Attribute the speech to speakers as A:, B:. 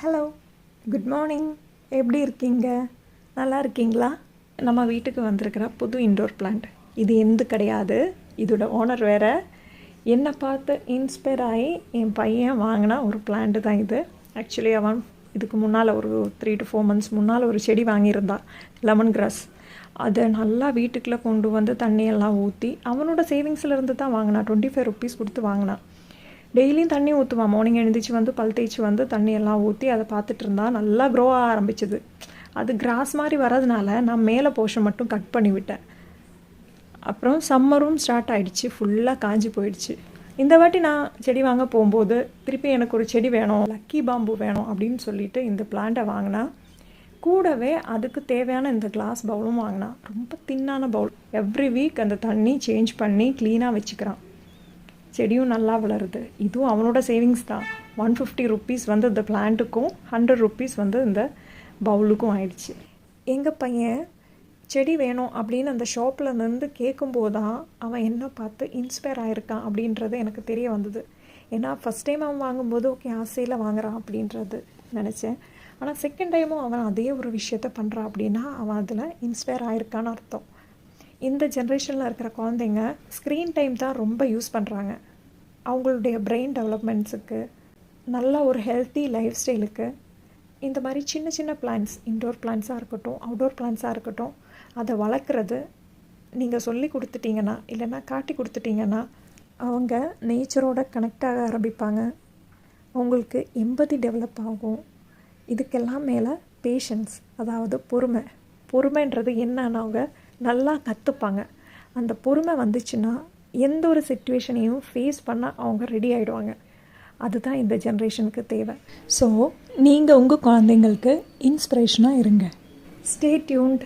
A: Hello, good morning. எப்படி இருக்கீங்க? நல்லா இருக்கீங்களா? நம்ம வீட்டுக்கு வந்திருக்கிற புது இன்டோர் பிளான்ட் இது எந்த கிடையாது. இதோட ஓனர் வேறு. என்னை பார்த்து இன்ஸ்பயர் ஆகி என் பையன் வாங்கினா ஒரு பிளான்ட்டு தான் இது. ஆக்சுவலி அவன் இதுக்கு முன்னால் ஒரு 3 to 4 months முன்னால் ஒரு செடி வாங்கியிருந்தான், லெமன் கிராஸ். அதை நல்லா வீட்டுக்குள்ளே கொண்டு வந்து தண்ணியெல்லாம் ஊற்றி அவனோட சேவிங்ஸில் இருந்து தான் வாங்கினான். 25 rupees கொடுத்து வாங்கினான். டெய்லியும் தண்ணி ஊற்றுவான். மார்னிங் எழுந்திரிச்சு வந்து பல் தேய்ச்சி வந்து தண்ணியெல்லாம் ஊற்றி அதை பார்த்துட்டு இருந்தா நல்லா க்ரோ ஆக ஆரம்பிச்சிது. அது கிராஸ் மாதிரி வரதுனால நான் மேலே போர்ஷன் மட்டும் கட் பண்ணி விட்டேன். அப்புறம் சம்மரும் ஸ்டார்ட் ஆகிடுச்சு, ஃபுல்லாக காஞ்சி போயிடுச்சு. இந்த வாட்டி நான் செடி வாங்க போகும்போது திருப்பி எனக்கு ஒரு செடி வேணும், லக்கி பாம்பு வேணும் அப்படின்னு சொல்லிட்டு இந்த பிளான்ட்டை வாங்கினா. கூடவே அதுக்கு தேவையான இந்த கிளாஸ் பவுலும் வாங்கினா. ரொம்ப தின்னான பவுல். எவ்ரி வீக் அந்த தண்ணி சேஞ்ச் பண்ணி க்ளீனாக வச்சுக்கிறான். செடியும் நல்லா வளருது. இதுவும் அவனோட சேவிங்ஸ் தான். 150 rupees வந்து இந்த பிளான்ட்டுக்கும் 100 rupees வந்து இந்த பவுலுக்கும் ஆயிடுச்சு. எங்கள் பையன் செடி வேணும் அப்படின்னு அந்த ஷாப்பில் நின்று கேட்கும்போது தான் அவன் என்ன பார்த்து இன்ஸ்பயர் ஆகிருக்கான் அப்படின்றது எனக்கு தெரிய வந்தது. ஏன்னா ஃபஸ்ட் டைம் அவன் வாங்கும்போது ஓகே ஆசையில் வாங்குறான் அப்படின்றது நினச்சேன். ஆனால் செகண்ட் டைமும் அவன் அதே ஒரு விஷயத்த பண்ணுறான் அப்படின்னா அவன் அதில் இன்ஸ்பயர் ஆகிருக்கான்னு அர்த்தம். இந்த ஜென்ரேஷனில் இருக்கிற குழந்தைங்க ஸ்க்ரீன் டைம் தான் ரொம்ப யூஸ் பண்ணுறாங்க. அவங்களுடைய பிரெயின் டெவலப்மெண்ட்ஸுக்கு, நல்ல ஒரு ஹெல்த்தி லைஃப் ஸ்டைலுக்கு இந்த மாதிரி சின்ன சின்ன பிளான்ட்ஸ், இன்டோர் பிளான்ட்ஸாக இருக்கட்டும், அவுட்டோர் பிளான்ட்ஸாக இருக்கட்டும், அதை வளர்க்குறது நீங்கள் சொல்லி கொடுத்துட்டிங்கன்னா, இல்லைன்னா காட்டி கொடுத்துட்டிங்கன்னா அவங்க நேச்சரோட கனெக்ட் ஆக ஆரம்பிப்பாங்க. அவங்களுக்கு எம்பதி டெவலப் ஆகும். இதுக்கெல்லாம் மேலே பேஷன்ஸ், அதாவது பொறுமைன்றது என்னன்னு அவங்க நல்லா கற்றுப்பாங்க. அந்த பொறுமை வந்துச்சுன்னா எந்த ஒரு சிச்சுவேஷனையும் ஃபேஸ் பண்ண அவங்க ரெடி ஆகிடுவாங்க. அதுதான் இந்த ஜென்ரேஷனுக்கு தேவை. ஸோ நீங்கள் உங்கள் குழந்தைங்களுக்கு இன்ஸ்பிரேஷனாக இருங்க. Stay tuned.